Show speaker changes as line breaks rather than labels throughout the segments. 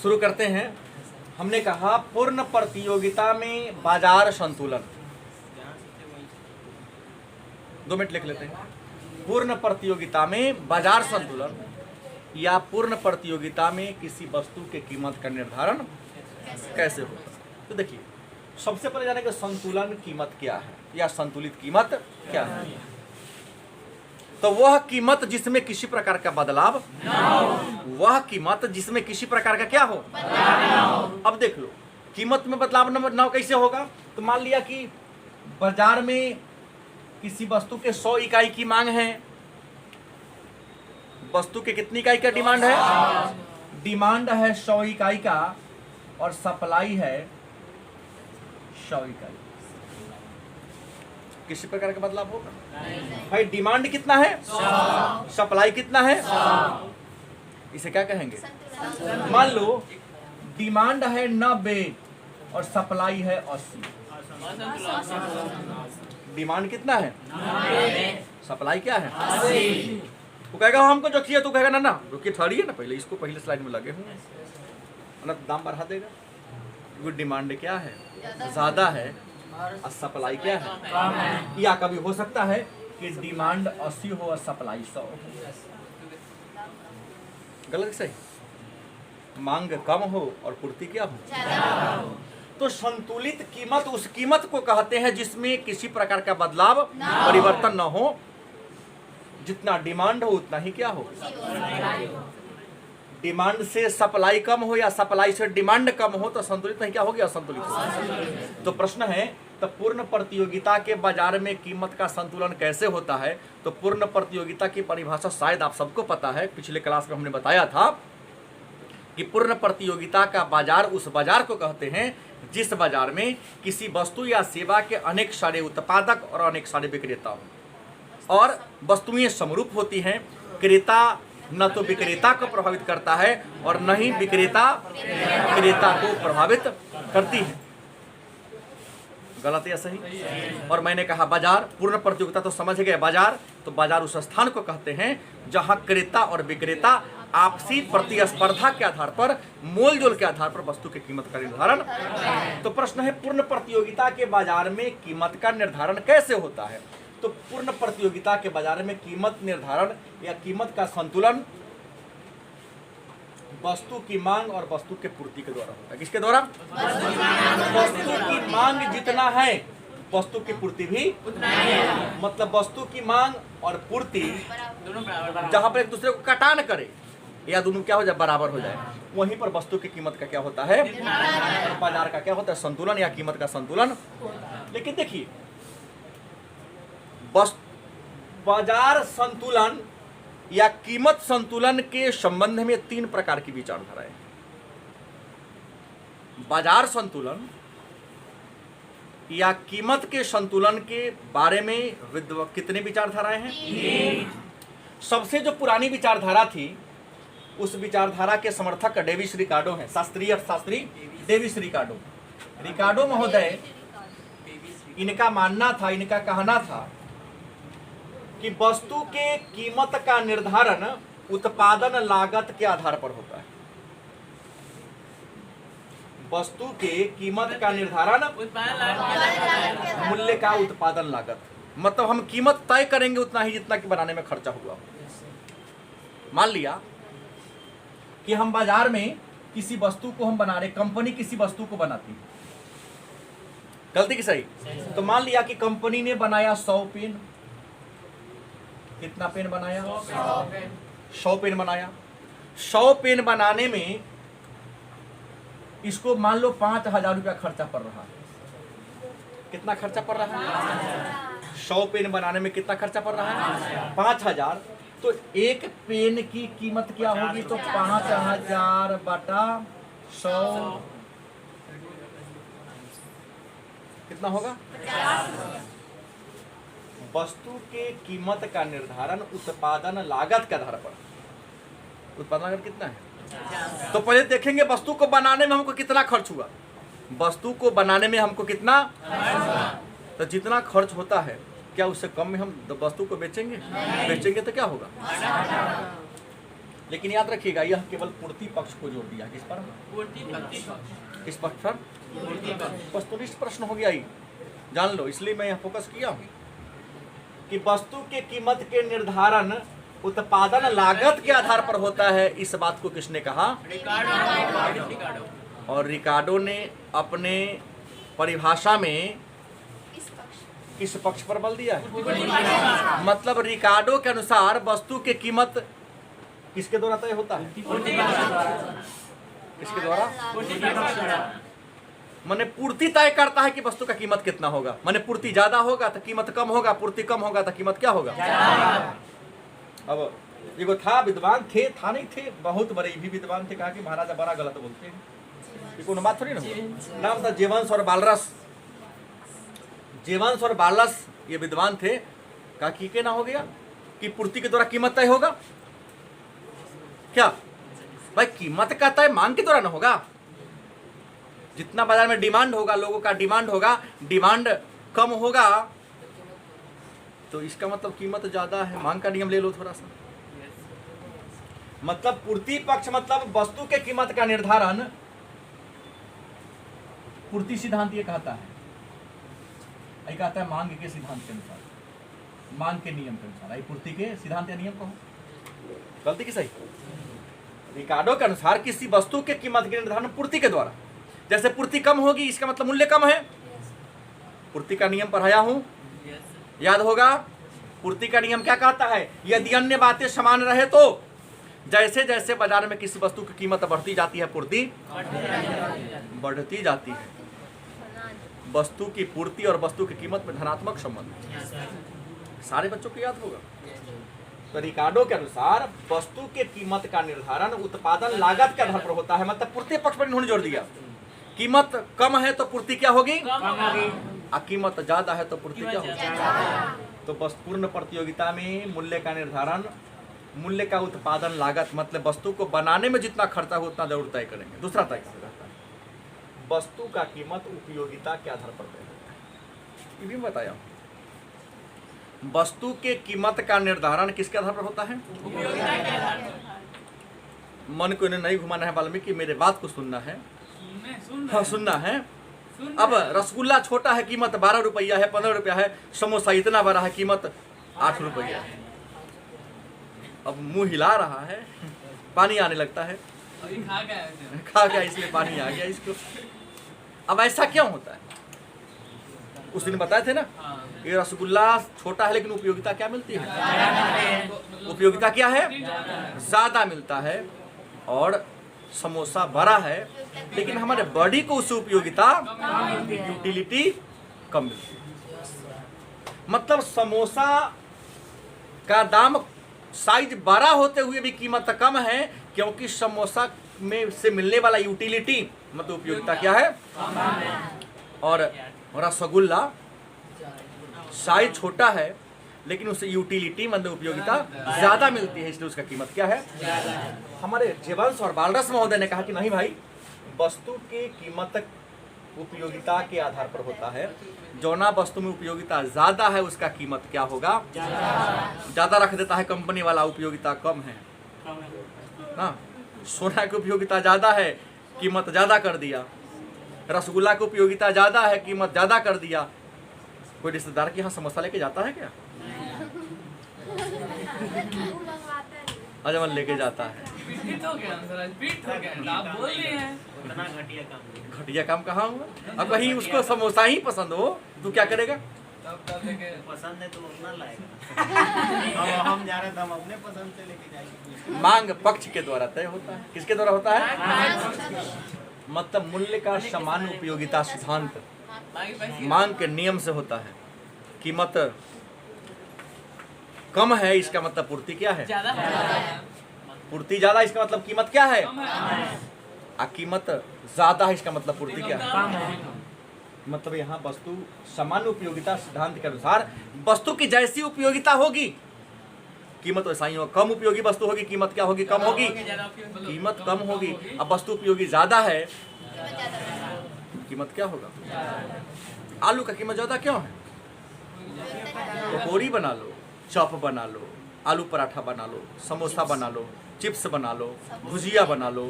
शुरू करते हैं। हमने कहा पूर्ण प्रतियोगिता में बाजार संतुलन, 2 मिनट लिख लेते हैं। पूर्ण प्रतियोगिता में बाजार संतुलन या पूर्ण प्रतियोगिता में किसी वस्तु के कीमत का निर्धारण कैसे होता है। तो देखिए, सबसे पहले जाने कि संतुलन कीमत क्या है या संतुलित कीमत क्या है। तो वह कीमत जिसमें किसी प्रकार का बदलाव न हो, वह कीमत जिसमें किसी प्रकार का क्या हो, अब देख लो कीमत में बदलाव न हो कैसे होगा। तो मान लिया कि बाजार में किसी वस्तु के 100 इकाई की मांग है, वस्तु के कितनी इकाई का डिमांड है, डिमांड है 100 इकाई का और सप्लाई है 100 इकाई। किसी प्रकार का बदलाव होगा भाई। डिमांड कितना है 100, सप्लाई कितना है 100, इसे क्या कहेंगे। मान लो डिमांड है 90 और सप्लाई है 80। डिमांड कितना है 90, सप्लाई क्या है 80। तो कहेगा हमको जो चाहिए, तो कहेगा ना ना रुकिए ठहरिए ना, पहले इसको पहले स्लाइड में लगे हुए ना, दाम बढ़ा देगा। क्योंकि डिमांड क्या है ज्यादा है और सप्लाई क्या है, या कभी हो सकता है कि डिमांड 80 हो और सप्लाई 100 हो। गलत सही, मांग कम हो और पूर्ति क्या हो। तो संतुलित कीमत उस कीमत को कहते हैं जिसमें किसी प्रकार का बदलाव परिवर्तन न हो, जितना डिमांड हो उतना ही क्या हो। डिमांड से सप्लाई कम हो या सप्लाई से डिमांड कम हो तो संतुलित नहीं क्या हो गया, असंतुलित हो। तो प्रश्न है, तो पूर्ण प्रतियोगिता के बाजार में कीमत का संतुलन कैसे होता है। तो पूर्ण प्रतियोगिता की परिभाषा शायद आप सबको पता है, पिछले क्लास में हमने बताया था कि पूर्ण प्रतियोगिता का बाजार उस बाजार को कहते हैं जिस बाजार में किसी वस्तु या सेवा के अनेक सारे उत्पादक और अनेक सारे विक्रेता हो और वस्तुएं समरूप होती हैं। क्रेता न तो विक्रेता को प्रभावित करता है और न ही विक्रेता क्रेता को प्रभावित करती है। गलत या सही। और मैंने कहा बाजार, पूर्ण प्रतियोगिता तो समझ गए बाजार, तो बाजार उस स्थान को कहते हैं जहां क्रेता और विक्रेता आपसी प्रतिस्पर्धा के आधार पर, मोल जोल के आधार पर वस्तु की कीमत का निर्धारण। तो प्रश्न है पूर्ण प्रतियोगिता के बाजार में कीमत का निर्धारण कैसे होता है। तो पूर्ण प्रतियोगिता के बाजार में कीमत निर्धारण या कीमत का संतुलन वस्तु की मांग और वस्तु के पूर्ति के द्वारा होता है। किसके द्वारा, वस्तु की मांग जितना है वस्तु की पूर्ति भी उतना ही है। मतलब वस्तु की मांग और पूर्ति जहां पर एक दूसरे को कटान करे या दोनों क्या हो जाए, बराबर हो जाए, वहीं पर वस्तु की कीमत का क्या होता है, बाजार का क्या होता है, संतुलन या कीमत का संतुलन। लेकिन देखिए बाजार संतुलन या कीमत संतुलन के संबंध में 3 प्रकार की विचारधाराएं। बाजार संतुलन या कीमत के संतुलन के बारे में कितने विचारधाराएं हैं। सबसे जो पुरानी विचारधारा थी उस विचारधारा के समर्थक डेविस रिकार्डो हैं, शास्त्री अर्थशास्त्री डेविस रिकार्डो। रिकार्डो महोदय, इनका मानना था, इनका कहना था कि वस्तु के कीमत का निर्धारण उत्पादन लागत के आधार पर होता है। वस्तु के कीमत का निर्धारण मूल्य का उत्पादन लागत, मतलब हम कीमत तय करेंगे उतना ही जितना कि बनाने में खर्चा हुआ। मान लिया कि हम बाजार में किसी वस्तु को हम बना रहे, कंपनी किसी वस्तु को बनाती है, गलती की सही। तो मान लिया कि कंपनी ने बनाया 100 पेन। कितना पेन बनाया, 100 पेन बनाया। 100 पेन बनाने में इसको मान लो 5000 रुपया खर्चा पड़ रहा है। कितना खर्चा पड़ रहा है, 100 पेन बनाने में कितना खर्चा पड़ रहा है, 5000। तो एक पेन की कीमत क्या होगी, तो 5000 बटा 100 कितना होगा। वस्तु के कीमत का निर्धारण उत्पादन लागत के आधार पर, उत्पादन लागत कितना है। तो पहले देखेंगे वस्तु को बनाने में हमको कितना खर्च हुआ, वस्तु को बनाने में हमको कितना, तो जितना खर्च होता है क्या उससे कम में हम वस्तु को बेचेंगे, बेचेंगे तो क्या होगा। लेकिन याद रखिएगा यह केवल पूर्ति पक्ष को जोड़ दिया। किस पर? किस पक्ष पर? वस्तुनिष्ठ प्रश्न हो गया, ये जान लो, इसलिए मैं यह फोकस किया हूँ कि वस्तु के कीमत के निर्धारण उत्पादन लागत के आधार पर होता है। इस बात को किसने कहा? रिकार्डो। और रिकार्डो ने अपने परिभाषा में किस पक्ष पर बल दिया है? मतलब रिकार्डो के अनुसार वस्तु की कीमत किसके द्वारा तय होता है? किसके द्वारा? माने पूर्ति तय करता है कि वस्तु का कीमत कितना होगा। माने पूर्ति ज्यादा होगा तो कीमत कम होगा, पूर्ति कम होगा तो कीमत क्या होगा? अब एगो था विद्वान थे, था नहीं थे, बहुत बड़े भी विद्वान थे, कहा कि महाराजा बड़ा गलत बोलते हैं, ये कोई बात थोड़ी ना। नाम था जेवंश और बालरस। जेवंश और बालरस ये विद्वान थे, कहा कि क्या ना हो गया कि पूर्ति के द्वारा कीमत तय होगा। क्या भाई, कीमत का तय मांग के द्वारा ना होगा। जितना बाजार में डिमांड होगा, लोगों का डिमांड होगा, डिमांड कम होगा तो इसका मतलब कीमत ज्यादा है। मांग का नियम ले लो थोड़ा सा। मतलब पूर्ति पक्ष मतलब वस्तु के कीमत का निर्धारण पूर्ति सिद्धांत ये कहता है, ये कहता है मांग के सिद्धांत के अनुसार, मांग के नियम के अनुसार। पूर्ति के सिद्धांत या नियम कहो, गलती की सही? रिकार्डो के अनुसार किसी वस्तु के कीमत के निर्धारण पूर्ति के द्वारा। जैसे पूर्ति कम होगी इसका मतलब मूल्य कम है। पूर्ति का नियम पढ़ाया हूं, याद होगा। पूर्ति का नियम क्या कहता है? यदि अन्य बातें समान रहे तो जैसे जैसे बाजार में किसी वस्तु की कीमत बढ़ती जाती है पूर्ति बढ़ती जाती है। वस्तु की पूर्ति और वस्तु की कीमत में धनात्मक संबंध सारे बच्चों को याद होगा। तो रिकार्डो के अनुसार वस्तु के कीमत का निर्धारण उत्पादन लागत के आधार पर होता है। मतलब पूर्ति पक्ष पर इन्होंने जोड़ दिया, कीमत कम है तो पूर्ति क्या होगी? और कीमत ज्यादा है तो पूर्ति क्या होगी? तो बस पूर्ण प्रतियोगिता में मूल्य का निर्धारण, मूल्य का उत्पादन लागत मतलब वस्तु को बनाने में जितना खर्चा हो उतना जरूर तय करेंगे। दूसरा तय कैसे रहता है? वस्तु का कीमत उपयोगिता के आधार पर तय होता है। ये भी बताया, वस्तु के कीमत का निर्धारण किसके आधार पर होता है? मन को इन्हें नहीं घुमाना है वाल्मीकि, मेरे बात को सुनना है। हाँ सुनना है। अब रसगुल्ला छोटा है, कीमत 12 रुपया है, 15 रुपया है। समोसा इतना बड़ा है, कीमत 8 रुपया है। अब मुंह हिला रहा है, पानी आने लगता है, खा गया इसलिए पानी आ गया इसको। अब ऐसा क्यों होता है? उस दिन बताए थे ना, ये रसगुल्ला छोटा है लेकिन उपयोगिता क्या मिलती है? उपयोगिता क्या है? ज्यादा मिलता है। और समोसा बड़ा है लेकिन हमारे बॉडी को उससे उपयोगिता, यूटिलिटी कम मिलती है। मतलब समोसा का दाम साइज बड़ा होते हुए भी कीमत कम है, क्योंकि समोसा में से मिलने वाला यूटिलिटी मतलब उपयोगिता क्या है? और रसगुल्ला साइज छोटा है लेकिन उससे यूटिलिटी मतलब उपयोगिता ज्यादा मिलती है, इसलिए उसका कीमत क्या है? हमारे जेवंश और बालरस महोदय ने कहा कि नहीं भाई, वस्तु की कीमत उपयोगिता के आधार पर होता है। जौना वस्तु में उपयोगिता ज्यादा है उसका कीमत क्या होगा? ज्यादा रख देता है कंपनी वाला, उपयोगिता कम है ना। सोना की उपयोगिता ज्यादा है, कीमत ज्यादा कर दिया। रसगुल्ला की उपयोगिता ज्यादा है, कीमत ज्यादा कर दिया। कोई रिश्तेदार के यहाँ समोसा लेके जाता है क्या? अजमन लेके जाता है। घटिया काम कहाँ हुआ? अब कहीं उसको समोसा ही पसंद हो तो क्या करेगा?
पसंद है तो उतना लाएगा। अब हम जा रहे हैं तो हम अपने पसंद से लेके जाएंगे।
मांग पक्ष के द्वारा तय होता है। किसके द्वारा होता है? मतलब मूल्य का समान उपयोगिता सिद्धांत मांग के नियम से होता है। कीमत कम है इसका मतलब पूर्ति क्या है? पूर्ति ज्यादा इसका मतलब कीमत क्या है? आ कीमत ज्यादा है इसका मतलब पूर्ति क्या है? मतलब यहाँ वस्तु समान उपयोगिता सिद्धांत के अनुसार वस्तु की जैसी उपयोगिता होगी कीमत वैसा ही होगी। कम उपयोगी वस्तु होगी, कीमत क्या होगी? कम होगी। कीमत कम होगी। अब वस्तु उपयोगी ज्यादा है, कीमत क्या होगा? आलू का कीमत ज्यादा क्यों है? पकौड़ी बना लो, चॉप बना लो, आलू पराठा बना लो, समोसा बना लो, चिप्स बना लो, भुजिया बना लो,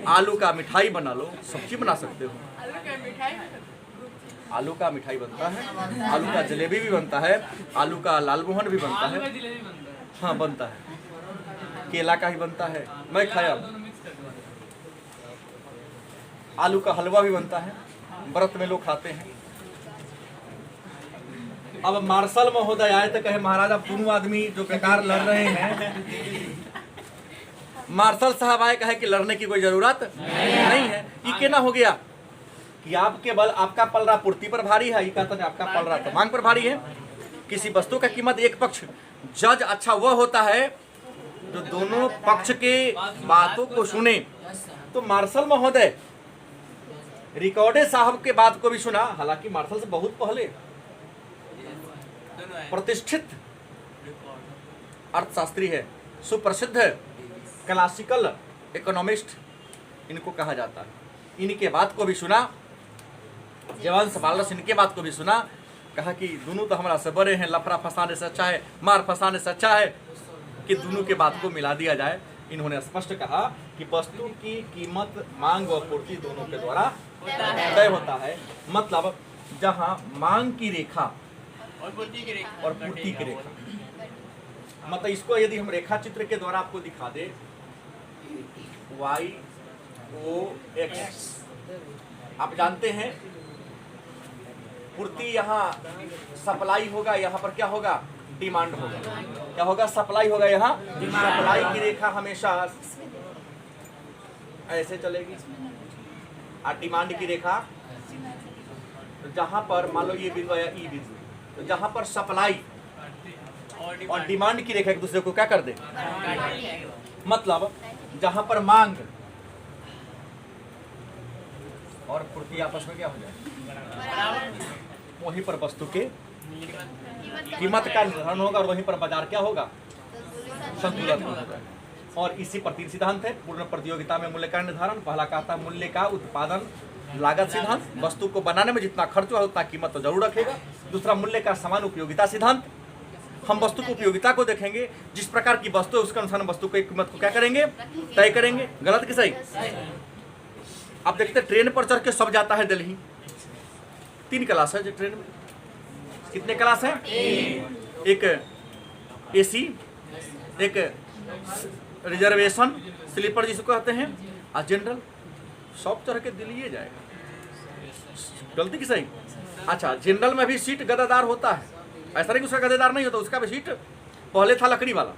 आलू का मिठाई बना लो, सब चीज बना सकते हो। आलू का मिठाई बनता है, आलू का जलेबी भी बनता है, आलू का लालमोहन भी बनता है। हाँ बनता है, केला का ही बनता है, मैं खाया। आलू का हलवा भी बनता है, व्रत में लोग खाते हैं। अब मार्शल महोदय आए तो कहे महाराज अब दोनों आदमी जो बेकार लड़ रहे हैं, मार्शल साहब आए कहे कि लड़ने की कोई जरूरत नहीं है। ये क्या ना हो गया कि आपके बल आपका पलड़ा पूर्ति पर भारी है, ये कहता है आपका पलड़ा तो मांग पर भारी है। किसी वस्तु का कीमत एक पक्ष जज अच्छा वह होता है जो दोनों पक्ष के बातों को सुने। तो मार्शल महोदय रिकॉर्डे साहब के बात को भी सुना, हालांकि मार्शल से बहुत पहले, प्रतिष्ठित अर्थशास्त्री है, सुप्रसिद्ध क्लासिकल इकोनॉमिस्ट इनको कहा जाता है। इनके बात को भी सुना, जवान सवालस इनके बात को भी सुना, कहा कि दोनों तो हमारा से बड़े हैं, लफड़ा फंसाने से अच्छा है, मार फंसाने से अच्छा है कि दोनों के बात को मिला दिया जाए। इन्होंने स्पष्ट कहा कि वस्तु की कीमत मांग व पूर्ति दोनों के द्वारा तय होता है। मतलब जहां मांग की रेखा और पूर्ति की रेखा, मतलब इसको यदि हम रेखा चित्र के द्वारा आपको दिखा दे, YOX, आप जानते हैं पूर्ति यहाँ सप्लाई होगा, यहाँ पर क्या होगा डिमांड होगा। क्या होगा सप्लाई होगा, यहाँ सप्लाई की रेखा हमेशा ऐसे चलेगी और डिमांड की रेखा जहाँ पर मान लो ये बिंदु या ई बिंदु, तो जहाँ पर सप्लाई और डिमांड की रेखा एक दूसरे को क्या कर दे, मतलब जहाँ पर मांग और पूर्ति आपस में क्या हो जाए, वहीं पर वस्तु के कीमत का निर्धारण होगा और वहीं पर बाजार क्या होगा, संतुलन होगा। और इसी पर तीन सिद्धांत है पूर्ण प्रतियोगिता में मूल्य का निर्धारण। पहला कहता है मूल्य का उत्पादन लागत सिद्धांत, वस्तु को बनाने में जितना खर्च हुआ उतना कीमत तो जरूर रखेगा। दूसरा मूल्य का समान उपयोगिता सिद्धांत, हम वस्तु की उपयोगिता को देखेंगे, जिस प्रकार की वस्तु है उसके अनुसार वस्तु की कीमत को क्या करेंगे, तय करेंगे। गलत कि सही? आप देखते ट्रेन पर चढ़ के सब जाता है दिल्ली, 3 क्लास है जो ट्रेन में, कितने क्लास है, एक AC, एक रिजर्वेशन स्लीपर जिसको कहते हैं, और जनरल, सब चढ़ के दिल्ली जाएगा। गलती कि सही? अच्छा, जनरल में भी सीट गद्देदार होता है, ऐसा नहीं कि उसका गद्देदार नहीं होता, उसका भी सीट पहले था लकड़ी वाला,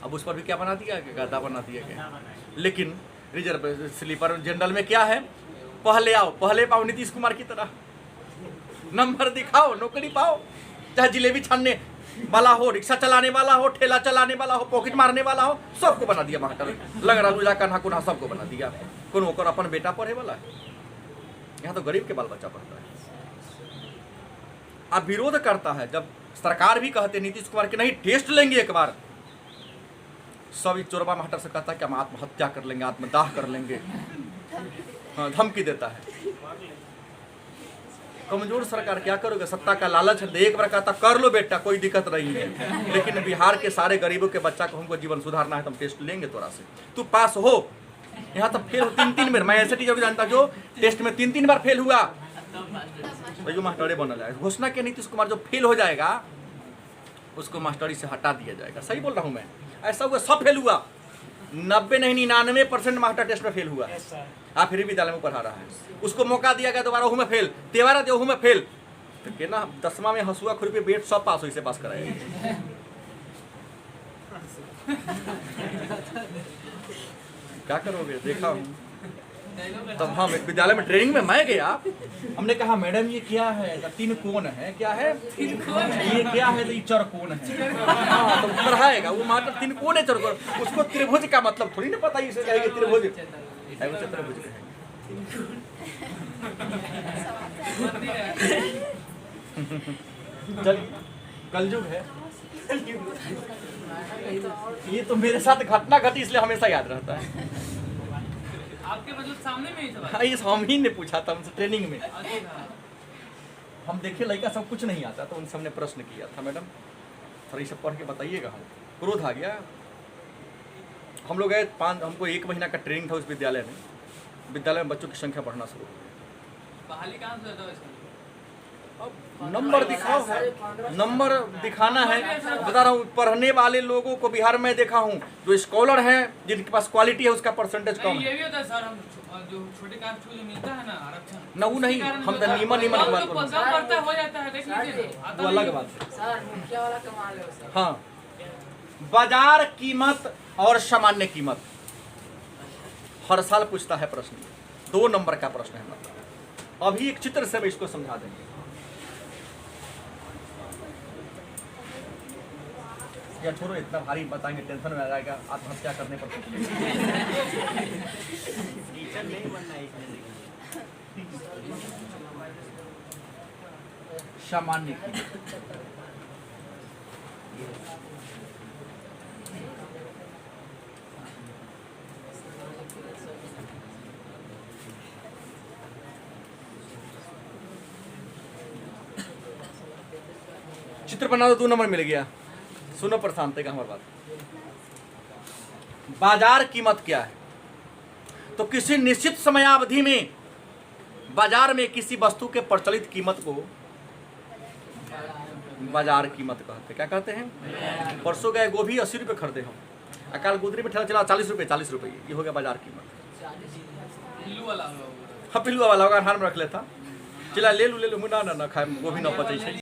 अब उस पर भी क्या बना दिया गया, गद्दा बना दिया गया। लेकिन रिजर्व स्लीपर जनरल में क्या है, पहले आओ पहले पाओ, नीतीश कुमार की तरह नंबर दिखाओ नौकरी पाओ, चाहे जिलेबी छानने वाला हो, रिक्शा चलाने वाला हो, ठेला चलाने वाला हो, पॉकेट मारने वाला हो, सबको बना दिया मास्टर, लग रहा लूजा कन्हा कुन्हा सबको बना दिया। कौन ओकर अपन बेटा पढ़े वाला है, यहाँ तो गरीब के बाल बच्चा पढ़ता है। अब विरोध करता है, जब सरकार भी कहते नीतीश कुमार के नहीं टेस्ट लेंगे एक बार, सब चोरबा मास्टर से कहता है कि हम आत्महत्या कर लेंगे, आत्मदाह कर लेंगे, हाँ धमकी देता है। कमजोर सरकार क्या करोगे, सत्ता का लालच है, एक बार कहता कर लो बेटा कोई दिक्कत नहीं है, लेकिन बिहार के सारे गरीबों के बच्चा को हमको जीवन सुधारना है तो हम टेस्ट लेंगे तोरा से, तू पास हो। यहाँ तक फेल हो 3-3 बार, मैं ऐसे टीचर को जानता जो टेस्ट में 3-3 बार फेल हुआ, जो मास्टरे बनल है। घोषणा के नीतीश कुमार जो फेल हो जाएगा उसको मास्टरी से हटा दिया जाएगा। सही बोल रहा हूँ मैं? ऐसा हुआ, सब फेल हुआ, 90 नहीं 99% मास्टर टेस्ट में फेल हुआ, आप फिर विद्यालय में पढ़ा रहा है, उसको मौका दिया गया दोबारा में फेल, तेवारा देहू में फेल, तो कहना 10वां में हंसुआ खुरी पे बेट सब पास हो, इसे पास कराएगा। क्या करोगे, देखा हूँ। तब हम विद्यालय में ट्रेनिंग में मैं गया, हमने कहा मैडम ये क्या है, तो 3 कोण है, क्या है ये क्या है, तो ये चरकोण है। हाँ, तो पढ़ाएगा वो मास्टर 3 कोण है चरकोण, उसको त्रिभुज का मतलब थोड़ी ना पता, इसे कहेंगे त्रिभुज है, वो चतुर्भुज है। चलिए कलयुग है, ये तो मेरे साथ घटना घटी इसलिए हमेशा याद रहता है।
आपके मतलब सामने में ही था?
हाँ, ये हम ही ने पूछा था हमसे ट्रेनिंग में। हम देखे लड़का सब कुछ नहीं आता तो उनसे हमने प्रश्न किया था, मैडम थोड़ा ये सब पढ़ के बताइएगा। हम क्रोध आ गया, हम लोग गए हमको 1 महीना का ट्रेनिंग था उस विद्यालय में। विद्यालय में बच्चों की संख्या बढ़ना शुरू हो गई।
बहाली कहाँ से होता है इसका?
नंबर दिखाओ है, नंबर दिखाना है। बता रहा हूँ, पढ़ने वाले लोगों को बिहार में देखा हूँ जो स्कॉलर हैं, जिनके पास क्वालिटी है, उसका परसेंटेज कम
नहीं,
है।
ये भी होता है सर, हम जो छोटे कास्ट को जो मिलता है ना आरक्षण,
ना वो नहीं, हम तो नीमन की बात कर रहे हैं।
कम पड़ता हो जाता है, देख लीजिए ना, आता
वो
नहीं
अलग
है।
बात है।
सर मुखिया वाला कमाल है सर।
हाँ, बाजार कीमत और सामान्य कीमत हर साल पूछता है प्रश्न। 2 नंबर का प्रश्न है। मतलब अभी एक चित्र से मैं इसको समझा देंगे। या छोड़ो, इतना भारी बताएंगे टेंशन में आ जाएगा, आत्महत्या करने पर।
टीचर नहीं बनना है इसमें।
सामान्य कीमत, चित्र बना दो, 2 नंबर मिल गया। सुनो प्रशांत का हमारी बात। बाजार कीमत क्या है? तो किसी निश्चित समयावधि में बाजार में किसी वस्तु के प्रचलित कीमत को बाजार कीमत कहते। क्या कहते हैं? परसों गए गोभी 80 रुपये खरीदे हम, अकाल गुदरी में ठेला चला 40 रुपये, 40 रुपये, ये हो गया बाजार कीमत।
पिल्लू वाला होगा वो।
हाँ, पिल्लू वाला होगा, हाथ में रख लेता, चला ले लू ना खाए, गोभी ना पचे।